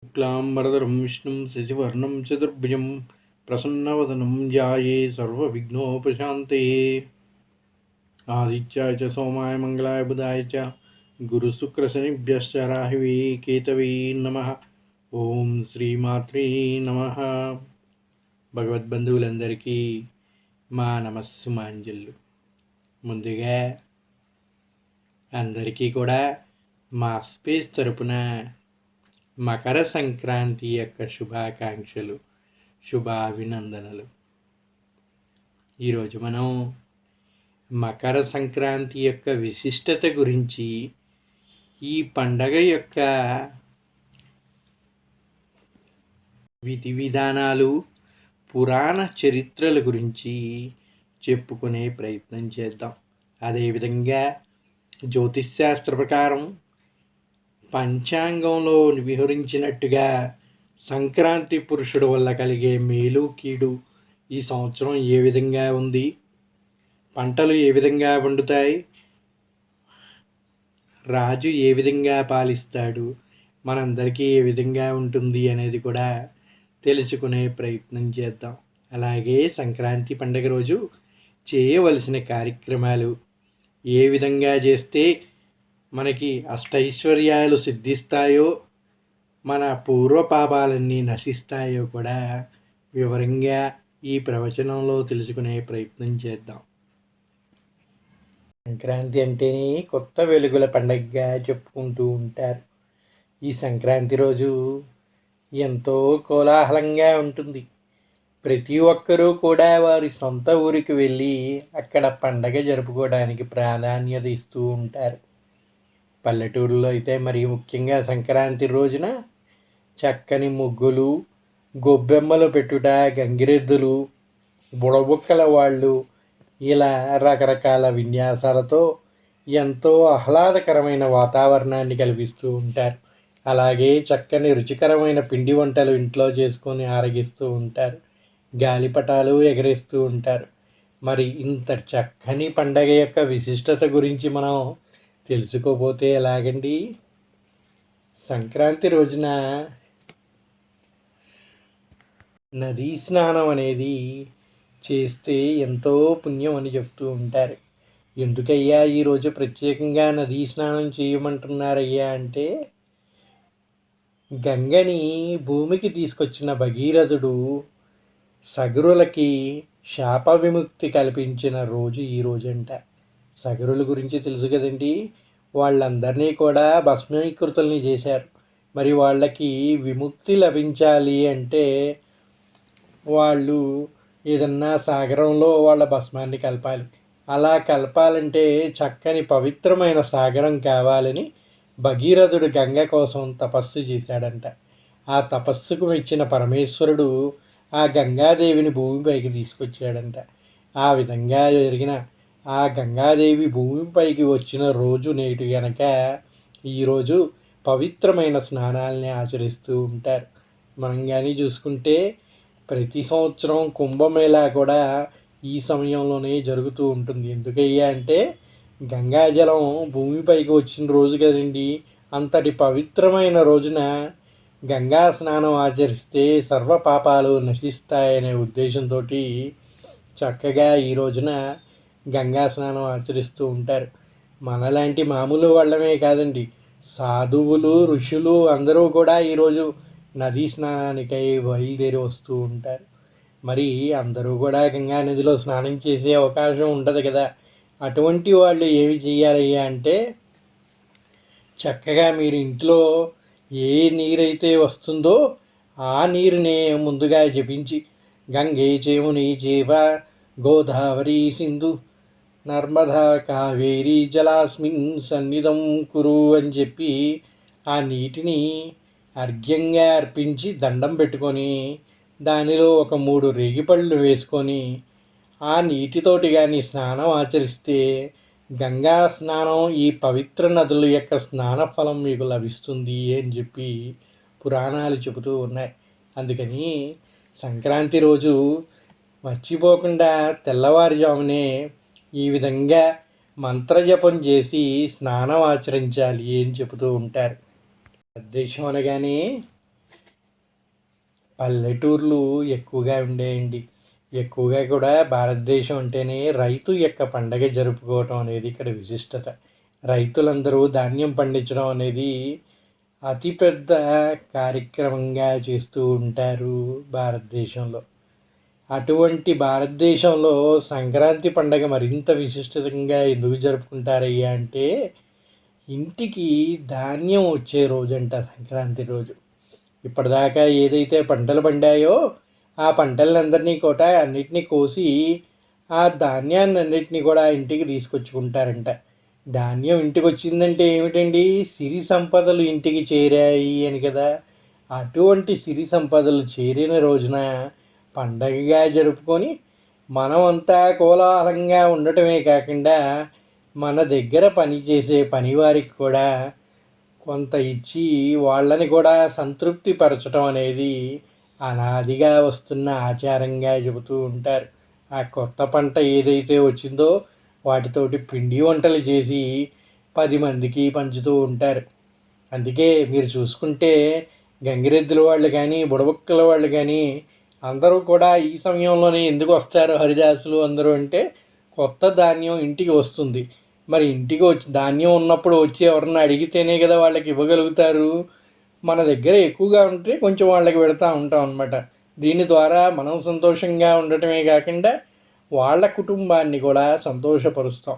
शुक्लाम्बरधरं विष्णुं शशिवर्णं चतुर्भुजं प्रसन्नवदनं ध्याये सर्वविघ्नोपशान्तये। आदित्याय च सोमाय मंगलाय बुधाय च गुरुशुक्रशनिभ्यश्च राहवे केतवे नमः। ఓం శ్రీమాత్రే నమః. భగవద్బంధువులందరికీ మా నమస్సుమాంజలు. ముందుగా అందరికీ కూడా మా స్పేస్ తరపున మకర సంక్రాంతి యొక్క శుభాకాంక్షలు, శుభాభినందనలు. ఈరోజు మనం మకర సంక్రాంతి యొక్క విశిష్టత గురించి, ఈ పండగ యొక్క విధి విధానాలు, పురాణ చరిత్రల గురించి చెప్పుకునే ప్రయత్నం చేద్దాం. అదేవిధంగా జ్యోతిష్శాస్త్ర ప్రకారం పంచాంగంలో వివరించినట్టుగా సంక్రాంతి పురుషుడు వల్ల కలిగే మేలు కీడు ఈ సంవత్సరం ఏ విధంగా ఉంది, పంటలు ఏ విధంగా పండుతాయి, రాజు ఏ విధంగా పాలిస్తాడు, మనందరికీ ఏ విధంగా ఉంటుంది అనేది కూడా తెలుసుకునే ప్రయత్నం చేద్దాం. అలాగే సంక్రాంతి పండుగ రోజు చేయవలసిన కార్యక్రమాలు, ఏ విధంగా చేస్తే మనకి అష్టైశ్వర్యాలు సిద్ధిస్తాయో, మన పూర్వపాపాలన్నీ నశిస్తాయో కూడా వివరంగా ఈ ప్రవచనంలో తెలుసుకునే ప్రయత్నం చేద్దాం. సంక్రాంతి అంటేనే కొత్త వెలుగుల పండగగా చెప్పుకుంటూ ఉంటారు. ఈ సంక్రాంతి రోజు ఎంతో కోలాహలంగా ఉంటుంది. ప్రతి ఒక్కరూ కూడా వారి సొంత ఊరికి వెళ్ళి అక్కడ పండగ జరుపుకోవడానికి ప్రాధాన్యత ఇస్తూ ఉంటారు. పల్లెటూరులో అయితే మరి ముఖ్యంగా సంక్రాంతి రోజున చక్కని ముగ్గులు, గొబ్బెమ్మలు పెట్టుట, గంగిరెద్దులు, బుడబుక్కల వాళ్ళు ఇలా రకరకాల విన్యాసాలతో ఎంతో ఆహ్లాదకరమైన వాతావరణాన్ని కల్పిస్తూ ఉంటారు. అలాగే చక్కని రుచికరమైన పిండి వంటలు ఇంట్లో చేసుకొని ఆరగిస్తూ ఉంటారు. గాలిపటాలు ఎగరేస్తూ ఉంటారు. మరి ఇంత చక్కని పండగ యొక్క విశిష్టత గురించి మనం తెలుసుకోపోతే ఎలాగండి? సంక్రాంతి రోజున నదీ స్నానం అనేది చేస్తే ఎంతో పుణ్యం అని చెప్తూ ఉంటారు. ఎందుకయ్యా ఈరోజు ప్రత్యేకంగా నదీ స్నానం చేయమంటున్నారయ్యా అంటే, గంగని భూమికి తీసుకొచ్చిన భగీరథుడు సగరులకి శాప విముక్తి కల్పించిన రోజు ఈ రోజంట. సగరుల గురించి తెలుసు కదండి. వాళ్ళందరినీ కూడా భస్మీకృతుల్ని చేశారు. మరి వాళ్ళకి విముక్తి లభించాలి అంటే వాళ్ళు ఏదన్నా సాగరంలో వాళ్ళ భస్మాన్ని కలపాలి. అలా కలపాలంటే చక్కని పవిత్రమైన సాగరం కావాలని భగీరథుడు గంగ కోసం తపస్సు చేశాడంట. ఆ తపస్సుకు మెచ్చిన పరమేశ్వరుడు ఆ గంగాదేవిని భూమిపైకి తీసుకొచ్చాడంట. ఆ విధంగా జరిగిన ఆ గంగాదేవి భూమిపైకి వచ్చిన రోజు నేటి గనక ఈరోజు పవిత్రమైన స్నానాలని ఆచరిస్తూ ఉంటారు. మనం కానీ చూసుకుంటే ప్రతి సంవత్సరం కుంభమేళా కూడా ఈ సమయంలోనే జరుగుతూ ఉంటుంది. ఎందుకయ్యా అంటే గంగాజలం భూమిపైకి వచ్చిన రోజు కదండి. అంతటి పవిత్రమైన రోజున గంగా స్నానం ఆచరిస్తే సర్వ పాపాలు నశిస్తాయనే ఉద్దేశంతో చక్కగా ఈ రోజున గంగా స్నానం ఆచరిస్తూ ఉంటారు. మనలాంటి మామూలు వాళ్ళమే కాదండి, సాధువులు, ఋషులు అందరూ కూడా ఈరోజు నదీ స్నానానికై బయలుదేరి వస్తూ ఉంటారు. మరి అందరూ కూడా గంగా నదిలో స్నానం చేసే అవకాశం ఉండదు కదా. అటువంటి వాళ్ళు ఏమి చేయాలయ్యా అంటే, చక్కగా మీరు ఇంట్లో ఏ నీరైతే వస్తుందో ఆ నీరునే ముందుగా జపించి గంగే చేముని చేవ గోదావరి సింధు నర్మదా కావేరి జలాస్మిన్ సన్నిధం కురు అని చెప్పి ఆ నీటిని అర్ఘ్యంగా అర్పించి దండం పెట్టుకొని దానిలో ఒక 3 రేగిపళ్ళు వేసుకొని ఆ నీటితోటి కానీ స్నానం ఆచరిస్తే గంగా స్నానం ఈ పవిత్ర నదుల యొక్క స్నాన ఫలం మీకు లభిస్తుంది అని చెప్పి పురాణాలు చెబుతూ ఉన్నాయి. అందుకని సంక్రాంతి రోజు మర్చిపోకుండా తెల్లవారుజామునే ఈ విధంగా మంత్రజపం చేసి స్నానం ఆచరించాలి అని చెబుతూ ఉంటారు. ఉద్దేశం అనగానే పల్లెటూర్లు ఎక్కువగా ఉండేయండి. ఎక్కువగా కూడా భారతదేశం అంటేనే రైతు యొక్క పండగ జరుపుకోవటం అనేది ఇక్కడ విశిష్టత. రైతులందరూ ధాన్యం పండించడం అనేది అతిపెద్ద కార్యక్రమంగా చేస్తూ ఉంటారు భారతదేశంలో. అటువంటి భారతదేశంలో సంక్రాంతి పండగ మరింత విశిష్టంగా ఎందుకు జరుపుకుంటారయ్యా అంటే, ఇంటికి ధాన్యం వచ్చే రోజంట సంక్రాంతి రోజు. ఇప్పటిదాకా ఏదైతే పంటలు పండాయో ఆ పంటలందరినీ కూడా అన్నిటినీ కోసి ఆ ధాన్యాన్ని అన్నిటినీ కూడా ఇంటికి తీసుకొచ్చుకుంటారంట. ధాన్యం ఇంటికి వచ్చిందంటే ఏమిటండి? సిరి సంపదలు ఇంటికి చేరాయి అని కదా. అటువంటి సిరి సంపదలు చేరిన రోజున పండగగా జరుపుకొని మనమంతా కోలాహలంగా ఉండటమే కాకుండా మన దగ్గర పనిచేసే పనివారికి కూడా కొంత ఇచ్చి వాళ్ళని కూడా సంతృప్తి పరచడం అనేది అనాదిగా వస్తున్న ఆచారంగా చెబుతూ ఉంటారు. ఆ కొత్త పంట ఏదైతే వచ్చిందో వాటితోటి పిండి వంటలు చేసి 10 మందికి పంచుతూ ఉంటారు. అందుకే మీరు చూసుకుంటే గంగిరెద్దుల వాళ్ళు కానీ బుడబుక్కల వాళ్ళు కానీ అందరూ కూడా ఈ సమయంలోనే ఎందుకు వస్తారు హరిదాసులు అందరూ అంటే, కొత్త ధాన్యం ఇంటికి వస్తుంది. మరి ఇంటికి వచ్చి ధాన్యం ఉన్నప్పుడు వచ్చి ఎవరన్నా అడిగితేనే కదా వాళ్ళకి ఇవ్వగలుగుతారు. మన దగ్గర ఎక్కువగా ఉంటే కొంచెం వాళ్ళకి పెడతా ఉంటాం అనమాట. దీని ద్వారా మనం సంతోషంగా ఉండటమే కాకుండా వాళ్ళ కుటుంబాన్ని కూడా సంతోషపరుస్తాం.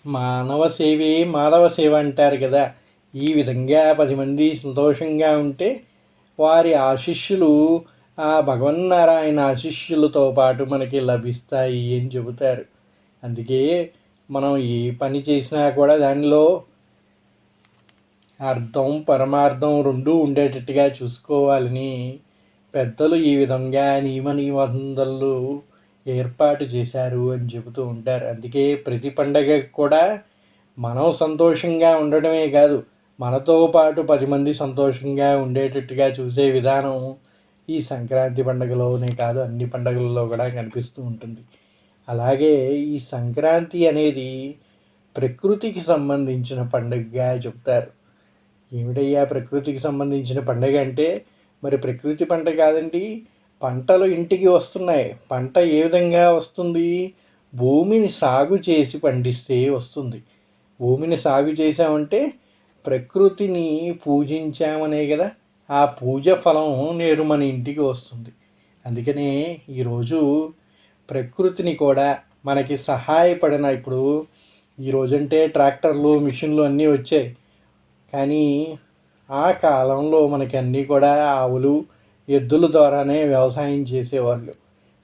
మానవ సేవే మాధవ సేవ అంటారు కదా. ఈ విధంగా 10 మంది సంతోషంగా ఉంటే వారి ఆశీస్సులు ఆ భగవన్నారాయణ ఆశీస్సులతో పాటు మనకి లభిస్తాయి అని చెబుతారు. అందుకే మనం ఏ పని చేసినా కూడా దానిలో అర్థం పరమార్థం రెండూ ఉండేటట్టుగా చూసుకోవాలని పెద్దలు ఈ విధంగా నియమ నిబంధనలు ఏర్పాటు చేశారు అని చెబుతూ ఉంటారు. అందుకే ప్రతి పండగకు కూడా మనం సంతోషంగా ఉండడమే కాదు, మనతో పాటు 10 మంది సంతోషంగా ఉండేటట్టుగా చూసే విధానం ఈ సంక్రాంతి పండుగలోనే కాదు అన్ని పండుగలలో కూడా కనిపిస్తూ ఉంటుంది. అలాగే ఈ సంక్రాంతి అనేది ప్రకృతికి సంబంధించిన పండుగగా చెప్తారు. ఏమిటయ్యా ప్రకృతికి సంబంధించిన పండుగ అంటే, మరి ప్రకృతి పంట కాదండి, పంటలు ఇంటికి వస్తున్నాయి. పంట ఏ విధంగా వస్తుంది? భూమిని సాగు చేసి పండిస్తే వస్తుంది. భూమిని సాగు చేసామంటే ప్రకృతిని పూజించామనే కదా. ఆ పూజ ఫలం నేరు మన ఇంటికి వస్తుంది. అందుకనే ఈరోజు ప్రకృతిని కూడా మనకి సహాయపడిన ఇప్పుడు ఈరోజంటే ట్రాక్టర్లు మిషన్లు అన్నీ వచ్చాయి. కానీ ఆ కాలంలో మనకి అన్నీ కూడా ఆవులు ఎద్దుల ద్వారానే వ్యవసాయం చేసేవాళ్ళు.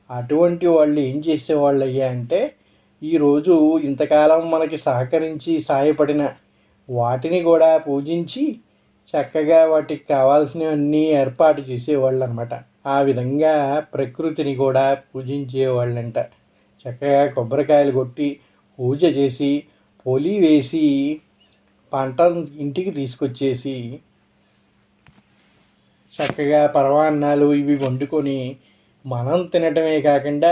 అటువంటి వాళ్ళు ఏం చేసేవాళ్ళు అయ్యా అంటే, ఈరోజు ఇంతకాలం మనకి సహకరించి సాయపడిన వాటిని కూడా పూజించి చక్కగా వాటికి కావాల్సినవన్నీ ఏర్పాటు చేసేవాళ్ళు అనమాట. ఆ విధంగా ప్రకృతిని కూడా పూజించేవాళ్ళంట. చక్కగా కొబ్బరికాయలు కొట్టి పూజ చేసి పొలి వేసి పంటను ఇంటికి తీసుకొచ్చేసి చక్కగా పరమాన్నాలు ఇవి వండుకొని మనం తినటమే కాకుండా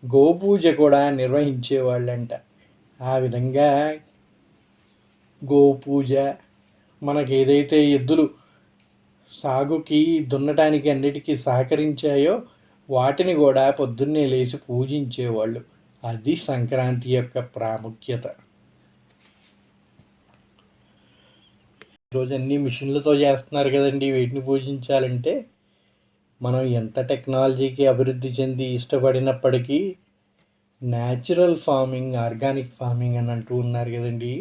గోపూజ కూడా నిర్వహించేవాళ్ళంట. ఆ విధంగా గోపూజ మనకి ఏదైతే ఎద్దులు సాగుకి దున్నటానికి అన్నిటికీ సహకరించాయో వాటిని కూడా పొద్దున్నే లేచి పూజించేవాళ్ళు. అది సంక్రాంతి యొక్క ప్రాముఖ్యత. ఈరోజు అన్నీ మిషన్లతో చేస్తున్నారు కదండి. వీటిని పూజించాలంటే మనం ఎంత టెక్నాలజీకి అభివృద్ధి చెంది ఇష్టపడినప్పటికీ న్యాచురల్ ఫార్మింగ్ ఆర్గానిక్ ఫార్మింగ్ అని అంటూ ఉన్నారు కదండి.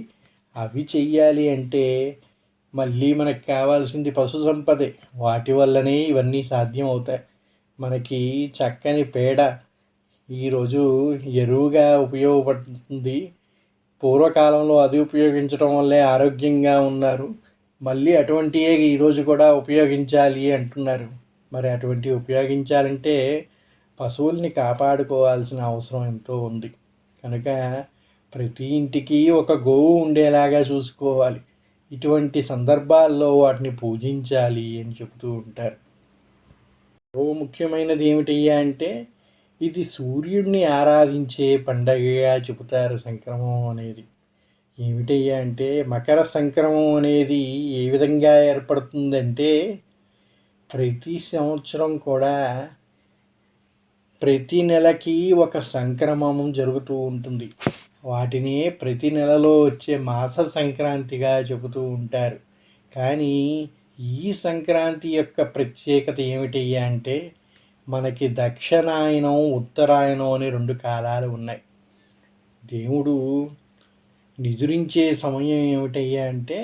అవి చెయ్యాలి అంటే మళ్ళీ మనకు కావాల్సింది పశు సంపదే. వాటి వల్లనే ఇవన్నీ సాధ్యం అవుతాయి. మనకి చక్కని పేడ ఈరోజు ఎరువుగా ఉపయోగపడుతుంది. పూర్వకాలంలో అది ఉపయోగించడం వల్లే ఆరోగ్యంగా ఉన్నారు. మళ్ళీ అటువంటివే ఈరోజు కూడా ఉపయోగించాలి అంటున్నారు. మరి అటువంటివి ఉపయోగించాలంటే పశువుల్ని కాపాడుకోవాల్సిన అవసరం ఎంతో ఉంది. కనుక ప్రతి ఇంటికి ఒక గోవు ఉండేలాగా చూసుకోవాలి. ఇటువంటి సందర్భాల్లో వాటిని పూజించాలి అని చెబుతూ ఉంటారు. ముఖ్యమైనది ఏమిటయ్యా అంటే, ఇది సూర్యుడిని ఆరాధించే పండగగా చెబుతారు సంక్రమం అనేది. ఏమిటయ్యా అంటే, మకర సంక్రమం అనేది ఏ విధంగా ఏర్పడుతుందంటే, ప్రతి సంవత్సరం కూడా ప్రతి నెలకి ఒక సంక్రమణం జరుగుతూ ఉంటుంది. వాటిని ప్రతి నెలలో వచ్చే మాస సంక్రాంతిగా చెబుతూ ఉంటారు. కానీ ఈ సంక్రాంతి యొక్క ప్రత్యేకత ఏమిటయ్యా అంటే, మనకి దక్షిణాయనం, ఉత్తరాయణం అని 2 కాలాలు ఉన్నాయి. దేవుడు నిదురించే సమయం ఏమిటయ్యా అంటే,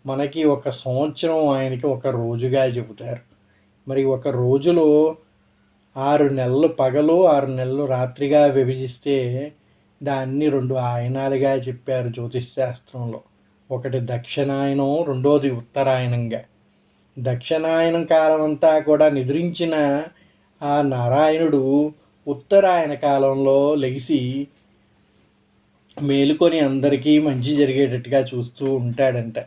మనకి ఒక సంవత్సరం ఆయనకి ఒక రోజుగా చెబుతారు. మరి ఒక రోజులో 6 నెలలు పగలు, 6 నెలలు రాత్రిగా విభజిస్తే దాన్ని 2 ఆయనాలుగా చెప్పారు జ్యోతిష్ శాస్త్రంలో. ఒకటి దక్షిణాయనం, రెండోది ఉత్తరాయణంగా. దక్షిణాయనం కాలం అంతా కూడా నిద్రించిన ఆ నారాయణుడు ఉత్తరాయణ కాలంలో లెగిసి మేలుకొని అందరికీ మంచి జరిగేటట్టుగా చూస్తూ ఉంటాడంట.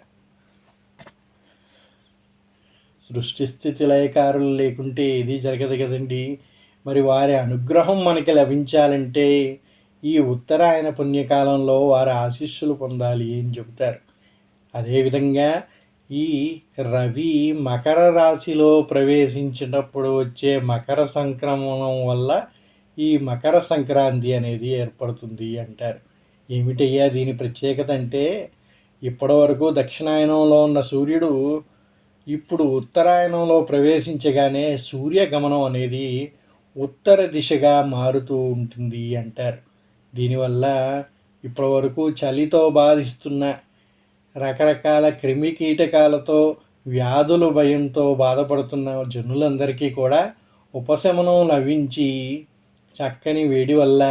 సృష్టి స్థితి లయకారులు లేకుంటే ఏది జరగదు కదండి. మరి వారి అనుగ్రహం మనకి లభించాలంటే ఈ ఉత్తరాయణ పుణ్యకాలంలో వారి ఆశీస్సులు పొందాలి అని చెబుతారు. అదేవిధంగా ఈ రవి మకర రాశిలో ప్రవేశించినప్పుడు వచ్చే మకర సంక్రమణం వల్ల ఈ మకర సంక్రాంతి అనేది ఏర్పడుతుంది అంటారు. ఏమిటయ్యా దీని ప్రత్యేకత అంటే, ఇప్పటివరకు దక్షిణాయనంలో ఉన్న సూర్యుడు ఇప్పుడు ఉత్తరాయణంలో ప్రవేశించగానే సూర్యగమనం అనేది ఉత్తర దిశగా మారుతూ ఉంటుంది అంటారు. దీనివల్ల ఇప్పటివరకు చలితో బాధిస్తున్న రకరకాల క్రిమి కీటకాలతో వ్యాధుల భయంతో బాధపడుతున్న జనులందరికీ కూడా ఉపశమనం లభించి చక్కని వేడి వల్ల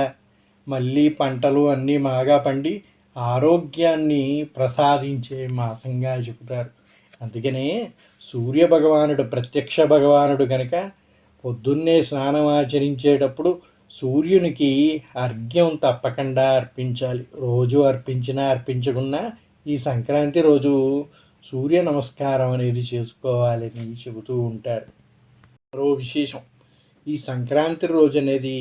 మళ్ళీ పంటలు అన్నీ బాగా పండి ఆరోగ్యాన్ని ప్రసాదించే మాసంగా చెబుతారు. అందుకనే సూర్య భగవానుడు ప్రత్యక్ష భగవానుడు కనుక పొద్దున్నే స్నానం ఆచరించేటప్పుడు సూర్యునికి అర్ఘ్యం తప్పకుండా అర్పించాలి. రోజు అర్పించినా అర్పించకున్నా ఈ సంక్రాంతి రోజు సూర్య నమస్కారం అనేది చేసుకోవాలని చెబుతూ ఉంటారు. మరో విశేషం, ఈ సంక్రాంతి రోజు అనేది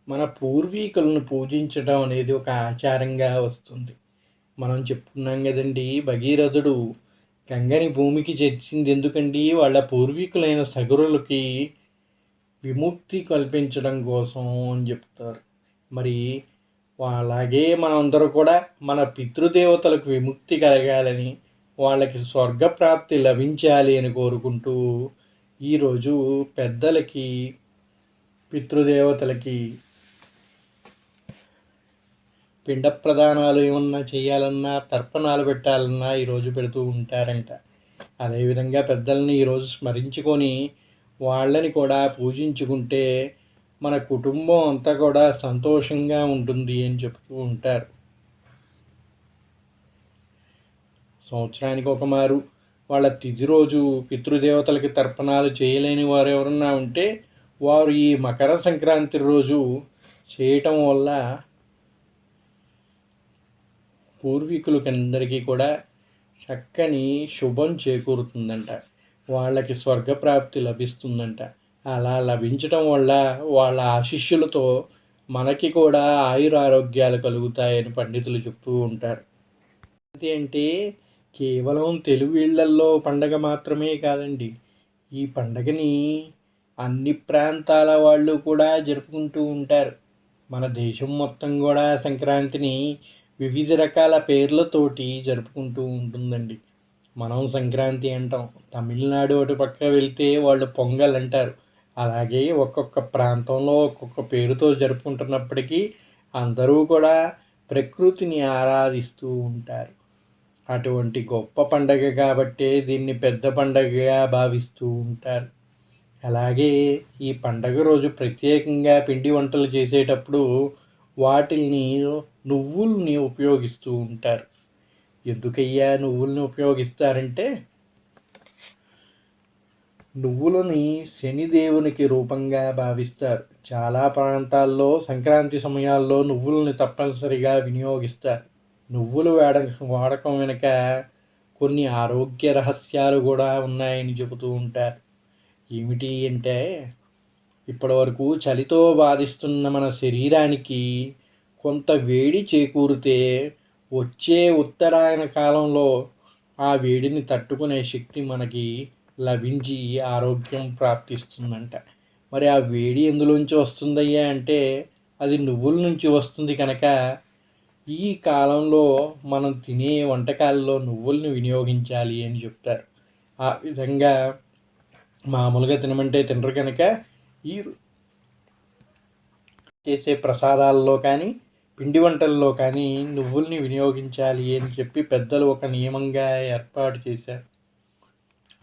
మన పూర్వీకులను పూజించడం అనేది ఒక ఆచారంగా వస్తుంది. మనం చెప్పుకున్నాం కదండి, భగీరథుడు గంగని భూమికి చేర్చింది ఎందుకండి, వాళ్ళ పూర్వీకులైన సగరులకి విముక్తి కల్పించడం కోసం అని చెప్తారు. మరి అలాగే మనందరూ కూడా మన పితృదేవతలకు విముక్తి కలగాలని, వాళ్ళకి స్వర్గప్రాప్తి లభించాలి అని కోరుకుంటూ ఈరోజు పెద్దలకి, పితృదేవతలకి పిండ ప్రదానాలు ఏమన్నా చేయాలన్నా, తర్పణాలు పెట్టాలన్నా ఈరోజు పెడుతూ ఉంటారంట. అదేవిధంగా పెద్దల్ని ఈరోజు స్మరించుకొని వాళ్ళని కూడా పూజించుకుంటే మన కుటుంబం అంతా కూడా సంతోషంగా ఉంటుంది అని చెప్తూ ఉంటారు. సంవత్సరానికి ఒక మారు వాళ్ళ తిథి రోజు పితృదేవతలకి తర్పణాలు చేయలేని వారు ఎవరన్నా ఉంటే వారు ఈ మకర సంక్రాంతి రోజు చేయటం వల్ల పూర్వీకులకందరికీ కూడా చక్కని శుభం చేకూరుతుందంట. వాళ్ళకి స్వర్గప్రాప్తి లభిస్తుందంట. అలా లభించటం వల్ల వాళ్ళ ఆశీస్సులతో మనకి కూడా ఆయురారోగ్యాలు కలుగుతాయని పండితులు చెప్తూ ఉంటారు. అంటే కేవలం తెలుగు ఇళ్లల్లో పండగ మాత్రమే కాదండి. ఈ పండగని అన్ని ప్రాంతాల వాళ్ళు కూడా జరుపుకుంటూ ఉంటారు. మన దేశం మొత్తం కూడా సంక్రాంతిని వివిధ రకాల పేర్లతోటి జరుపుకుంటూ ఉంటుందండి. మనం సంక్రాంతి అంటాం, తమిళనాడు అటు పక్క వెళ్తే వాళ్ళు పొంగల్ అంటారు. అలాగే ఒక్కొక్క ప్రాంతంలో ఒక్కొక్క పేరుతో జరుపుకుంటున్నప్పటికీ అందరూ కూడా ప్రకృతిని ఆరాధిస్తూ ఉంటారు. అటువంటి గొప్ప పండగ కాబట్టే దీన్ని పెద్ద పండగగా భావిస్తూ ఉంటారు. అలాగే ఈ పండగ రోజు ప్రత్యేకంగా పిండి వంటలు చేసేటప్పుడు వాటిని నువ్వుల్ని ఉపయోగిస్తూ ఉంటారు. ఎందుకయ్యా నువ్వుల్ని ఉపయోగిస్తారంటే, నువ్వులని శనిదేవునికి రూపంగా భావిస్తారు. చాలా ప్రాంతాల్లో సంక్రాంతి సమయాల్లో నువ్వులని తప్పనిసరిగా వినియోగిస్తారు. నువ్వులు వాడకం వెనుక కొన్ని ఆరోగ్య రహస్యాలు కూడా ఉన్నాయని చెబుతూ ఉంటారు. ఏమిటి అంటే, ఇప్పటివరకు చలితో బాధిస్తున్న మన శరీరానికి కొంత వేడి చేకూరితే వచ్చే ఉత్తరాయణ కాలంలో ఆ వేడిని తట్టుకునే శక్తి మనకి లభించి ఆరోగ్యం ప్రాప్తిస్తుందంట. మరి ఆ వేడి ఎందులోంచి వస్తుందయ్యా అంటే అది నువ్వుల నుంచి వస్తుంది కనుక ఈ కాలంలో మనం తినే వంటకాల్లో నువ్వుల్ని వినియోగించాలి అని చెప్తారు. ఆ విధంగా మామూలుగా తినమంటే తినరు కనుక ఈ చేసే ప్రసాదాల్లో కానీ పిండి వంటల్లో కానీ నువ్వుల్ని వినియోగించాలి అని చెప్పి పెద్దలు ఒక నియమంగా ఏర్పాటు చేశారు.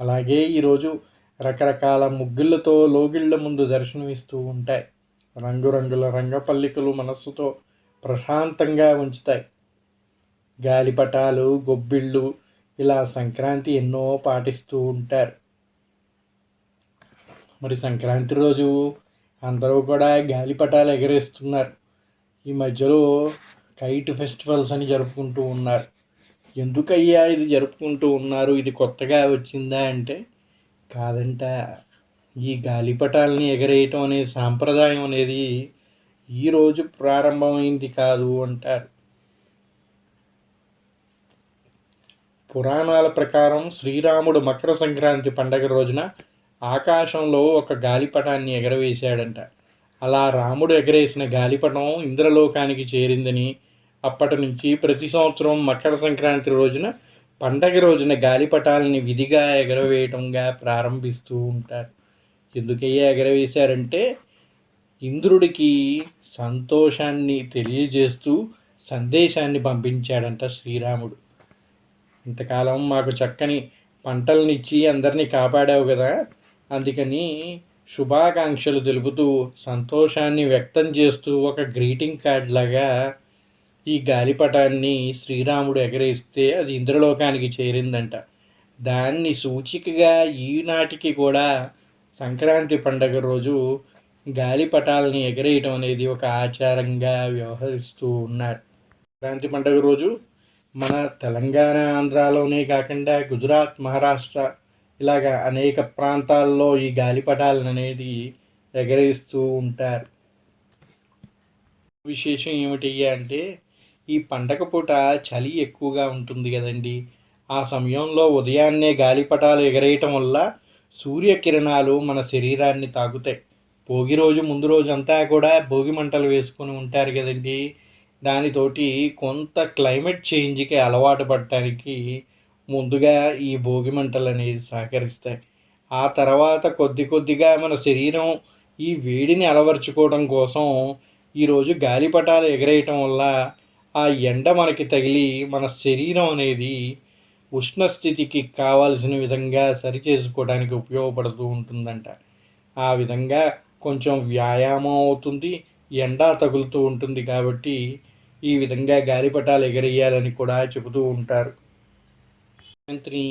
అలాగే ఈరోజు రకరకాల ముగ్గులతో లోగిళ్ళ ముందు దర్శనమిస్తూ ఉంటాయి. రంగురంగుల రంగపల్లికలు మనస్సుతో ప్రశాంతంగా ఉంచుతాయి. గాలిపటాలు, గొబ్బిళ్ళు ఇలా సంక్రాంతి ఎన్నో పాటిస్తూ ఉంటారు. మరి సంక్రాంతి రోజు అందరూ కూడా గాలిపటాలు ఎగరేస్తున్నారు. ఈ మధ్యలో కైట్ ఫెస్టివల్స్ అని జరుపుకుంటూ ఉన్నారు. ఎందుకయ్యా ఇది జరుపుకుంటూ ఉన్నారు, ఇది కొత్తగా వచ్చిందా అంటే కాదంట. ఈ గాలిపటాలని ఎగరేయటం అనే సాంప్రదాయం అనేది ఈరోజు ప్రారంభమైంది కాదు అంటారు. పురాణాల ప్రకారం శ్రీరాముడు మకర సంక్రాంతి పండగ రోజున ఆకాశంలో ఒక గాలిపటాన్ని ఎగరవేశాడంట. అలా రాముడు ఎగరేసిన గాలిపటం ఇంద్రలోకానికి చేరిందని, అప్పటి నుంచి ప్రతి సంవత్సరం మకర సంక్రాంతి రోజున పండగ రోజున గాలిపటాలని విధిగా ఎగరవేయటంగా ప్రారంభిస్తూ ఉంటారు. ఎందుకయ్యా ఎగరవేశారంటే ఇంద్రుడికి సంతోషాన్ని తెలియజేస్తూ సందేశాన్ని పంపించాడంట శ్రీరాముడు. ఇంతకాలం మాకు చక్కని పంటలనిచ్చి అందరినీ కాపాడావు కదా, అందుకని శుభాకాంక్షలు తెలుపుతూ సంతోషాన్ని వ్యక్తం చేస్తూ ఒక గ్రీటింగ్ కార్డ్ లాగా ఈ గాలిపటాన్ని శ్రీరాముడు ఎగరేస్తే అది ఇంద్రలోకానికి చేరిందంట. దాన్ని సూచికగా ఈనాటికి కూడా సంక్రాంతి పండగ రోజు గాలిపటాలని ఎగరేయటం అనేది ఒక ఆచారంగా వ్యవహరిస్తూ ఉన్నారు. సంక్రాంతి పండగ రోజు మన తెలంగాణ, ఆంధ్రాలోనే కాకుండా గుజరాత్, మహారాష్ట్ర ఇలాగ అనేక ప్రాంతాల్లో ఈ గాలిపటాలను అనేది ఎగరేస్తూ ఉంటారు. విశేషం ఏమిటి అంటే ఈ పండగ పూట చలి ఎక్కువగా ఉంటుంది కదండి. ఆ సమయంలో ఉదయాన్నే గాలిపటాలు ఎగరేయటం వల్ల సూర్యకిరణాలు మన శరీరాన్ని తాకుతాయి. భోగి రోజు ముందు రోజంతా కూడా భోగి మంటలు వేసుకొని ఉంటారు కదండి. దానితోటి కొంత క్లైమేట్ చేంజ్కి అలవాటు పడటానికి ముందుగా ఈ భోగి మంటలు అనేది సహకరిస్తాయి. ఆ తర్వాత కొద్ది కొద్దిగా మన శరీరం ఈ వేడిని అలవర్చుకోవడం కోసం ఈరోజు గాలిపటాలు ఎగరేయటం వల్ల ఆ ఎండ మనకి తగిలి మన శరీరం అనేది ఉష్ణస్థితికి కావాల్సిన విధంగా సరిచేసుకోవడానికి ఉపయోగపడుతూ ఉంటుందంట. ఆ విధంగా కొంచెం వ్యాయామం అవుతుంది, ఎండ తగులుతూ ఉంటుంది కాబట్టి ఈ విధంగా గాలిపటాలు ఎగరేయాలని కూడా చెబుతూ ఉంటారు. సంక్రాంతిని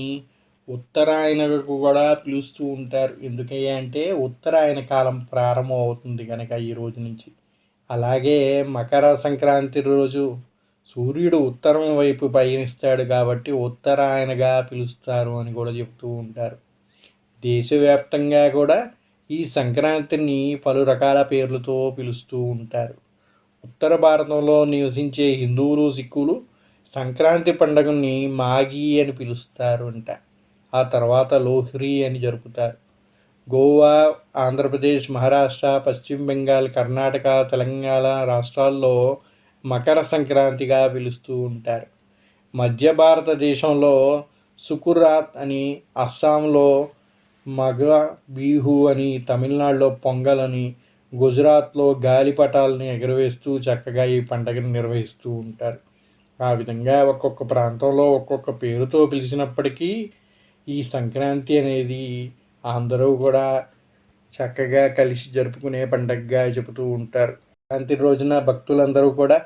ఉత్తరాయణకు కూడా పిలుస్తూ ఉంటారు. ఎందుకయ్యా అంటే ఉత్తరాయణ కాలం ప్రారంభం అవుతుంది కనుక ఈ రోజు నుంచి. అలాగే మకర సంక్రాంతి రోజు సూర్యుడు ఉత్తరం వైపు పయనిస్తాడు కాబట్టి ఉత్తరాయణగా పిలుస్తారు అని కూడా చెప్తూ ఉంటారు. దేశవ్యాప్తంగా కూడా ఈ సంక్రాంతిని పలు రకాల పేర్లతో పిలుస్తూ ఉంటారు. ఉత్తర భారతంలో నివసించే హిందువులు, సిక్కులు సంక్రాంతి పండుగని మాఘీ అని పిలుస్తారు అంట. ఆ తర్వాత లోహ్రీ అని జరుపుతారు. గోవా, ఆంధ్రప్రదేశ్, మహారాష్ట్ర, పశ్చిమ బెంగాల్, కర్ణాటక, తెలంగాణ రాష్ట్రాల్లో మకర సంక్రాంతిగా పిలుస్తూ ఉంటారు. మధ్య భారతదేశంలో సుకురాత్ అని, అస్సాంలో మగ బిహు అని, తమిళనాడులో పొంగల్ అని, గుజరాత్లో గాలిపటాలని ఎగరవేస్తూ చక్కగా ఈ పండుగను నిర్వహిస్తూ ఉంటారు. ఆ విధంగా ఒక్కొక్క ప్రాంతంలో ఒక్కొక్క పేరుతో పిలిచినప్పటికీ ఈ సంక్రాంతి అనేది అందరూ కూడా చక్కగా కలిసి జరుపుకునే పండగగా చెబుతూ ఉంటారు. సంక్రాంతి రోజున భక్తులందరూ కూడా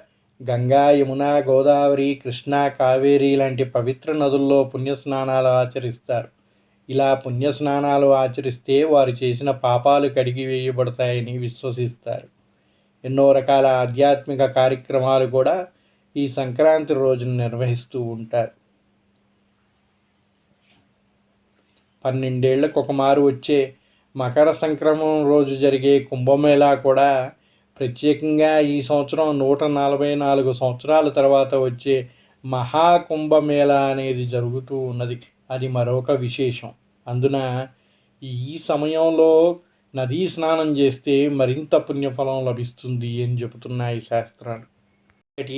గంగా, యమున, గోదావరి, కృష్ణ, కావేరి లాంటి పవిత్ర నదుల్లో పుణ్యస్నానాలు ఆచరిస్తారు. ఇలా పుణ్యస్నానాలు ఆచరిస్తే వారు చేసిన పాపాలు కడిగి వేయబడతాయని విశ్వసిస్తారు. ఎన్నో రకాల ఆధ్యాత్మిక కార్యక్రమాలు కూడా ఈ సంక్రాంతి రోజున నిర్వహిస్తూ ఉంటారు. 12 ఏళ్లకు ఒక మారు వచ్చే మకర సంక్రమణ రోజు జరిగే కుంభమేళా కూడా ప్రత్యేకంగా ఈ సంవత్సరం 144 సంవత్సరాల తర్వాత వచ్చే మహాకుంభమేళా అనేది జరుగుతూ ఉన్నది. అది మరొక విశేషం. అందున ఈ సమయంలో నదీ స్నానం చేస్తే మరింత పుణ్యఫలం లభిస్తుంది అని చెబుతున్నాయి శాస్త్రాలు.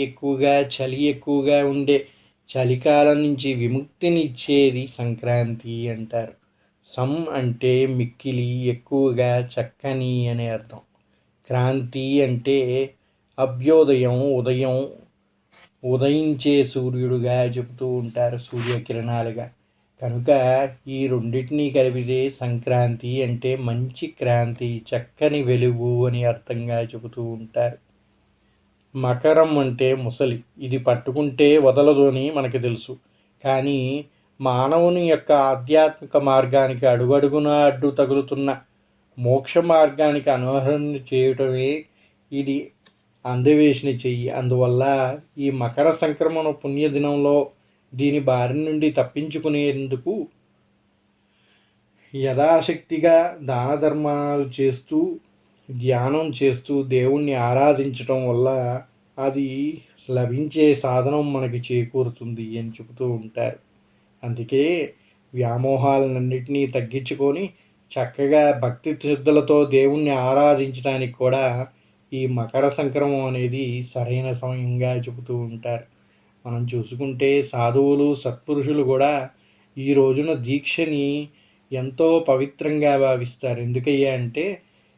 ఎక్కువగా చలి ఎక్కువగా ఉండే చలికాలం నుంచి విముక్తినిచ్చేది సంక్రాంతి అంటారు. సం అంటే మిక్కిలి, ఎక్కువగా, చక్కని అనే అర్థం. క్రాంతి అంటే అభ్యోదయం, ఉదయం, ఉదయించే సూర్యుడుగా చెబుతూ ఉంటారు, సూర్యకిరణాలుగా. కనుక ఈ రెండింటినీ కలిపితే సంక్రాంతి అంటే మంచి క్రాంతి, చక్కని వెలుగు అని అర్థంగా చెబుతూ ఉంటారు. మకరం అంటే ముసలి, ఇది పట్టుకుంటే వదలదు అని మనకి తెలుసు. కానీ మానవుని యొక్క ఆధ్యాత్మిక మార్గానికి అడుగడుగునా అడ్డు తగులుతున్న మోక్ష మార్గానికి అనుసరణ చేయటమే ఇది అందవేసిన చెయ్యి. అందువల్ల ఈ మకర సంక్రమణ పుణ్యదినంలో దీని బారి నుండి తప్పించుకునేందుకు యథాశక్తిగా దాన ధర్మాలు చేస్తూ, ధ్యానం చేస్తూ, దేవుణ్ణి ఆరాధించటం వల్ల అది లభించే సాధనం మనకి చేకూరుతుంది అని చెబుతూ ఉంటారు. అందుకే వ్యామోహాలన్నింటినీ తగ్గించుకొని చక్కగా భక్తి శ్రద్ధలతో దేవుణ్ణి ఆరాధించడానికి కూడా ఈ మకర సంక్రమం అనేది సరైన సమయంగా చెబుతూ ఉంటారు. మనం చూసుకుంటే సాధువులు, సత్పురుషులు కూడా ఈ రోజున దీక్షని ఎంతో పవిత్రంగా భావిస్తారు. ఎందుకయ్యా అంటే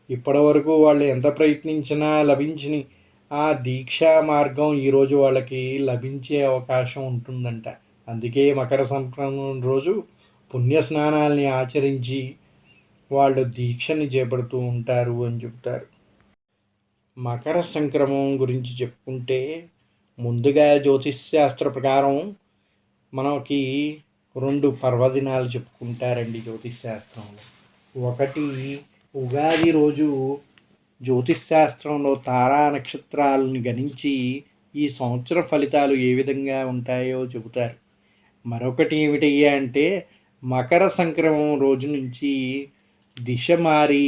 ఇప్పటివరకు వాళ్ళు ఎంత ప్రయత్నించినా లభించని ఆ దీక్షా మార్గం ఈరోజు వాళ్ళకి లభించే అవకాశం ఉంటుందంట. అందుకే మకర సంక్రమణ రోజు పుణ్య స్నానాల్ని ఆచరించి వాళ్ళు దీక్షని చేపడుతూ ఉంటారు అని చెప్తారు. మకర సంక్రమణం గురించి చెప్పుకుంటే ముందుగా జ్యోతిష్శాస్త్ర ప్రకారం మనకి 2 పర్వదినాలు చెప్పుకుంటారండి జ్యోతిష్శాస్త్రంలో. ఒకటి ఉగాది రోజు జ్యోతిష్శాస్త్రంలో తారా నక్షత్రాలను గణించి ఈ సంవత్సర ఫలితాలు ఏ విధంగా ఉంటాయో చెబుతారు. మరొకటి ఏమిటయ్యా అంటే మకర సంక్రమణం రోజు నుంచి దిశ మారి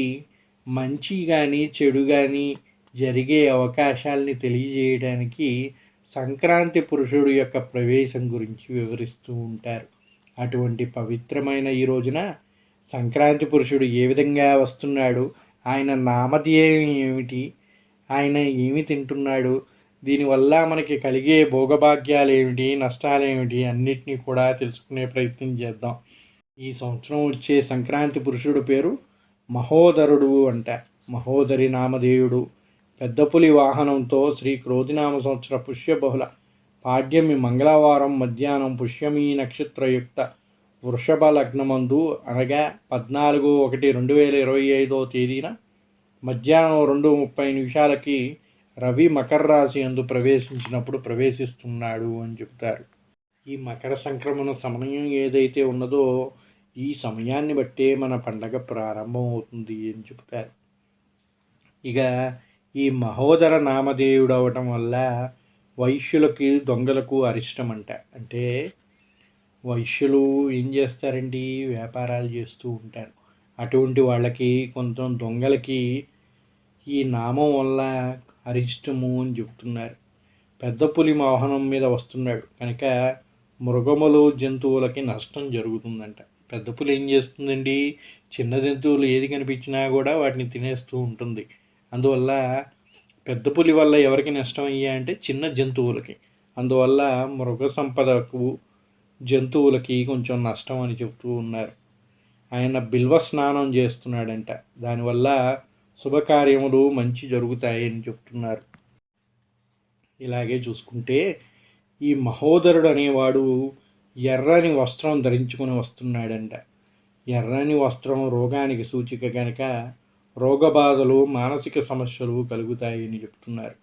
మంచి కానీ చెడు కానీ జరిగే అవకాశాలని తెలియజేయడానికి సంక్రాంతి పురుషుడు యొక్క ప్రవేశం గురించి వివరిస్తూ ఉంటారు. అటువంటి పవిత్రమైన ఈ రోజున సంక్రాంతి పురుషుడు ఏ విధంగా వస్తున్నాడు, ఆయన నామధేయం ఏమిటి, ఆయన ఏమి తింటున్నాడు, దీనివల్ల మనకి కలిగే భోగభాగ్యాలు ఏమిటి, నష్టాలు ఏమిటి, అన్నిటినీ కూడా తెలుసుకునే ప్రయత్నం చేద్దాం. ఈ సంవత్సరం వచ్చే సంక్రాంతి పురుషుడు పేరు మహోదరుడు అంట. మహోదరి నామధేయుడు. పెద్ద పులి వాహనంతో శ్రీ క్రోధినామ సంవత్సర పుష్యబహుళ పాడ్యమి మంగళవారం మధ్యాహ్నం పుష్యమీ నక్షత్రయుక్త వృషభ లగ్నమందు అనగా 14/1/2025 తేదీన మధ్యాహ్నం 2:30 రవి మకర రాశి యందు ప్రవేశించినప్పుడు ప్రవేశిస్తున్నాడు అని చెప్తారు. ఈ మకర సంక్రమణ సమయం ఏదైతే ఉన్నదో ఈ సమయాన్ని బట్టే మన పండగ ప్రారంభం అవుతుంది అని చెప్తారు. ఇక ఈ మహోదర నామధేయుడు అవటం వల్ల వైశ్యులకి, దొంగలకు అరిష్టమంట. అంటే వైశ్యులు ఏం చేస్తారండి, వ్యాపారాలు చేస్తూ ఉంటారు. అటువంటి వాళ్ళకి, కొంచెం దొంగలకి ఈ నామం వల్ల అరిష్టము అని చెప్తున్నారు. పెద్ద పులి వాహనం మీద వస్తున్నాడు కనుక మృగములు, జంతువులకి నష్టం జరుగుతుందంట. పెద్ద పులి ఏం చేస్తుందండి, చిన్న జంతువులు ఏది కనిపించినా కూడా వాటిని తినేస్తూ ఉంటుంది. అందువల్ల పెద్ద పులి వల్ల ఎవరికి నష్టం అయ్యా అంటే చిన్న జంతువులకి. అందువల్ల మృగ సంపదకు, జంతువులకి కొంచెం నష్టం అని చెప్తూ ఉన్నారు. ఆయన బిల్వ స్నానం చేస్తున్నాడంట. దానివల్ల శుభకార్యములు మంచి జరుగుతాయని చెప్తున్నారు. ఇలాగే చూసుకుంటే ఈ మహోదరుడు అనేవాడు ఎర్రని వస్త్రం ధరించుకొని వస్తున్నాడంట. ఎర్రని వస్త్రం రోగానికి సూచిక కనుక రోగబాధలు, మానసిక సమస్యలు కలుగుతాయని చెప్తున్నారు.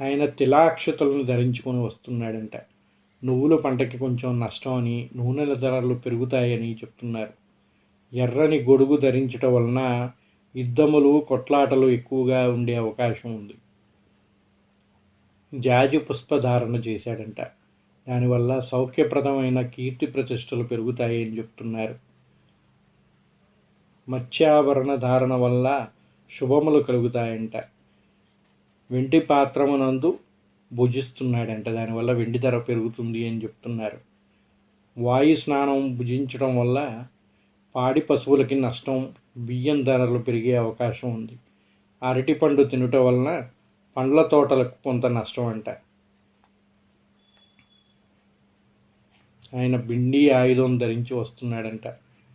ఆయన తిలాక్షతలను ధరించుకొని వస్తున్నాడంట. నువ్వుల పంటకి కొంచెం నష్టం అని, నూనెల ధరలు పెరుగుతాయని చెప్తున్నారు. ఎర్రని గొడుగు ధరించటం వలన యుద్ధములు, కొట్లాటలు ఎక్కువగా ఉండే అవకాశం ఉంది. జాజి పుష్పధారణ చేశాడంట. దానివల్ల సౌఖ్యప్రదమైన కీర్తి ప్రతిష్టలు పెరుగుతాయని చెప్తున్నారు. మత్స్యాభరణ ధారణ వల్ల శుభములు కలుగుతాయంట. వెండి పాత్రమునందు భుజిస్తున్నాడంట. దానివల్ల వెండి ధర పెరుగుతుంది అని చెప్తున్నారు. వాయు స్నానం భుజించడం వల్ల పాడి పశువులకి నష్టం, బియ్యం ధరలు పెరిగే అవకాశం ఉంది. అరటిపండు తినటం వలన పండ్ల తోటలకు కొంత నష్టం అంట. ఆయన బిండి ఆయుధం ధరించి వస్తున్నాడంట.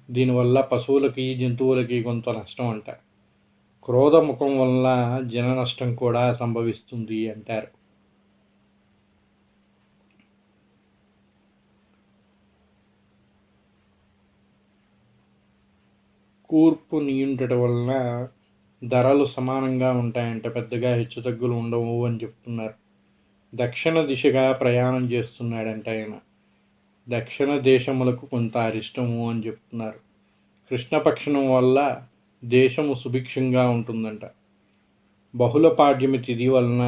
దీనివల్ల పశువులకి, జంతువులకి కొంత నష్టం అంట. క్రోధముఖం వల్ల జన నష్టం కూడా సంభవిస్తుంది అంటారు. కూర్పు నీయుండటం వలన ధరలు సమానంగా ఉంటాయంట, పెద్దగా హెచ్చుతగ్గులు ఉండవు అని చెప్తున్నారు. దక్షిణ దిశగా ప్రయాణం చేస్తున్నాడంట ఆయన. దక్షిణ దేశములకు కొంత అరిష్టము అని చెప్తున్నారు. కృష్ణపక్షం వల్ల దేశము సుభిక్షంగా ఉంటుందంట. బహుళ పాడ్యమి తిథి వలన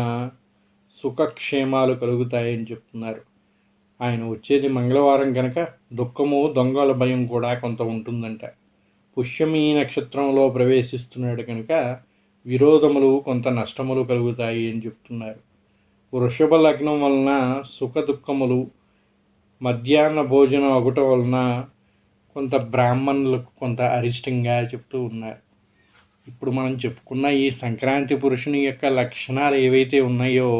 సుఖక్షేమాలు కలుగుతాయని చెప్తున్నారు. ఆయన వచ్చేది మంగళవారం కనుక దుఃఖము, దొంగల భయం కూడా కొంత ఉంటుందంట. పుష్యమి నక్షత్రంలో ప్రవేశిస్తున్నాడు కనుక విరోధములు, కొంత నష్టములు కలుగుతాయి అని చెప్తున్నారు. వృషభ లగ్నం వలన సుఖ దుఃఖములు, మధ్యాహ్న భోజనం అగుట వలన కొంత బ్రాహ్మణులకు కొంత అరిష్టంగా చెప్తూ ఉన్నారు. ఇప్పుడు మనం చెప్పుకున్న ఈ సంక్రాంతి పురుషుని యొక్క లక్షణాలు ఏవైతే ఉన్నాయో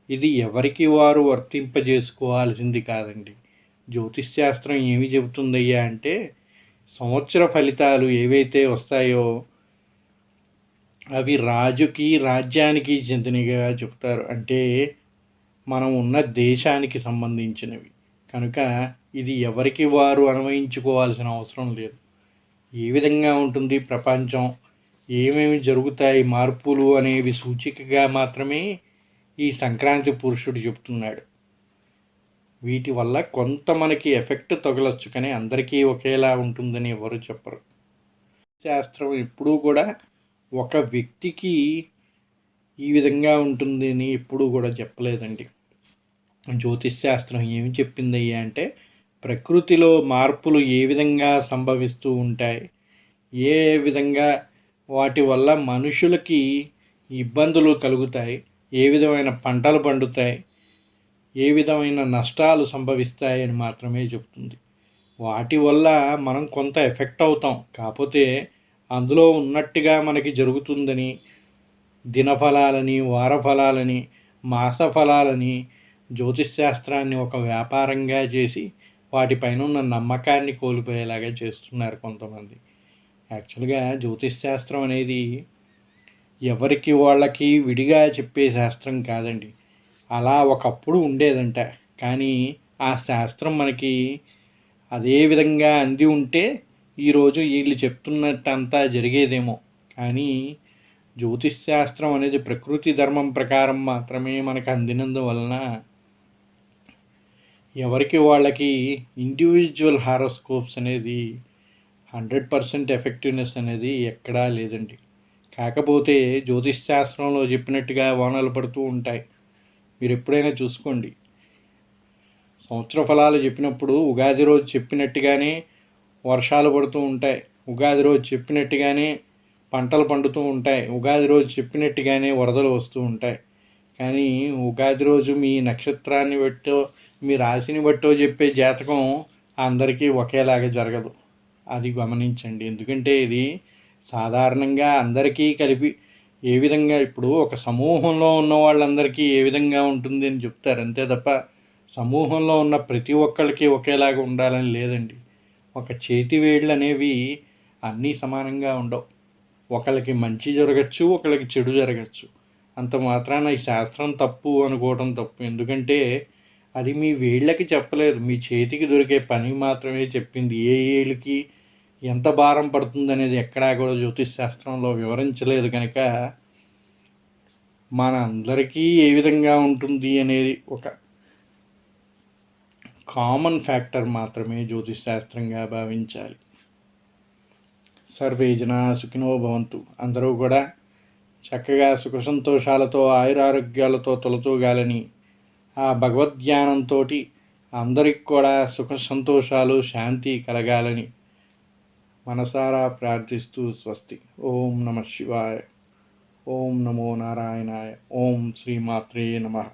ఇది ఎవరికి వారు వర్తింపజేసుకోవాల్సింది కాదండి. జ్యోతిష్శాస్త్రం ఏమి చెబుతుందయ్యా అంటే సంవత్సర ఫలితాలు ఏవైతే వస్తాయో అవి రాజుకి, రాజ్యానికి చెందినవిగా చెప్తారు. అంటే మనం ఉన్న దేశానికి సంబంధించినవి కనుక ఇది ఎవరికి వారు అన్వయించుకోవాల్సిన అవసరం లేదు. ఏ విధంగా ఉంటుంది ప్రపంచం, ఏమేమి జరుగుతాయి మార్పులు అనేవి సూచికగా మాత్రమే ఈ సంక్రాంతి పురుషుడు చెప్తున్నాడు. వీటి వల్ల కొంత మనకి ఎఫెక్ట్ తగలొచ్చు, కానీ అందరికీ ఒకేలా ఉంటుందని ఎవరు చెప్పరు. శాస్త్రం ఎప్పుడూ కూడా ఒక వ్యక్తికి ఈ విధంగా ఉంటుందని ఎప్పుడూ కూడా చెప్పలేదండి. జ్యోతిష్ శాస్త్రం ఏమి చెప్పిందయ్యా అంటే ప్రకృతిలో మార్పులు ఏ విధంగా సంభవిస్తూ ఉంటాయి, ఏ విధంగా వాటి వల్ల మనుషులకి ఇబ్బందులు కలుగుతాయి, ఏ విధమైన పంటలు పండుతాయి, ఏ విధమైన నష్టాలు సంభవిస్తాయని మాత్రమే చెప్తుంది. వాటి వల్ల మనం కొంత ఎఫెక్ట్ అవుతాం, కాకపోతే అందులో ఉన్నట్టుగా మనకి జరుగుతుందని దినఫలాలని, వారఫలాలని, మాస ఫలాలని జ్యోతిష్ శాస్త్రాన్ని ఒక వ్యాపారంగా చేసి వాటిపైన ఉన్న నమ్మకాన్ని కోల్పోయేలాగా చేస్తున్నారు కొంతమంది. యాక్చువల్గా జ్యోతిష్ శాస్త్రం అనేది ఎవరికి వాళ్ళకి విడిగా చెప్పే శాస్త్రం కాదండి. అలా ఒకప్పుడు ఉండేదంట, కానీ ఆ శాస్త్రం మనకి అదే విధంగా అంది ఉంటే ఈరోజు వీళ్ళు చెప్తున్నట్టంతా జరిగేదేమో. కానీ జ్యోతిష్ శాస్త్రం అనేది ప్రకృతి ధర్మం ప్రకారం మాత్రమే మనకు అందినందువలన ఎవరికి వాళ్ళకి ఇండివిజువల్ హారోస్కోప్స్ అనేది 100% ఎఫెక్టివ్నెస్ అనేది ఎక్కడా లేదండి. కాకపోతే జ్యోతిష్ శాస్త్రంలో చెప్పినట్టుగా వానలు పడుతూ ఉంటాయి. మీరు ఎప్పుడైనా చూసుకోండి, సంవత్సర ఫలాలు చెప్పినప్పుడు ఉగాది రోజు చెప్పినట్టుగానే వర్షాలు పడుతూ ఉంటాయి, ఉగాది రోజు చెప్పినట్టుగానే పంటలు పండుతూ ఉంటాయి, ఉగాది రోజు చెప్పినట్టుగానే వరదలు వస్తూ ఉంటాయి. కానీ ఉగాది రోజు మీ నక్షత్రాన్ని బట్టో, మీ రాశిని బట్టో చెప్పే జాతకం అందరికీ ఒకేలాగా జరగదు. అది గమనించండి. ఎందుకంటే ఇది సాధారణంగా అందరికీ కలిపి ఏ విధంగా ఇప్పుడు ఒక సమూహంలో ఉన్న వాళ్ళందరికీ ఏ విధంగా ఉంటుంది అని చెప్తారు అంతే తప్ప సమూహంలో ఉన్న ప్రతి ఒక్కరికి ఒకేలాగా ఉండాలని లేదండి. ఒక చేతి వేళ్ళు అనేవి అన్నీ సమానంగా ఉండవు. ఒకరికి మంచి జరగచ్చు, ఒకరికి చెడు జరగచ్చు. అంత మాత్రాన ఈ శాస్త్రం తప్పు అనుకోవడం తప్పు. ఎందుకంటే అది మీ వేళ్ళకి చెప్పలేదు, మీ చేతికి దొరికే పని మాత్రమే చెప్పింది. ఏ ఏళ్ళకి ఎంత భారం పడుతుంది అనేది ఎక్కడా కూడా జ్యోతిష్ శాస్త్రంలో వివరించలేదు. కనుక మన అందరికీ ఏ విధంగా ఉంటుంది అనేది ఒక కామన్ ఫ్యాక్టర్ మాత్రమే జ్యోతిష్ శాస్త్రంగా భావించాలి. సర్వే జనా సుఖినో భవంతు. అందరూ కూడా చక్కగా సుఖ సంతోషాలతో ఆయురారోగ్యాలతో తొలతూగాలని ఆ భగవద్జ్ఞానంతో అందరికి కూడా సుఖ సంతోషాలు, శాంతి కలగాలని మనసారా ప్రార్థిస్తూ స్వస్తి. ఓం నమః శివాయ. ఓం నమో నారాయణాయ. ఓం శ్రీమాత్రే నమః.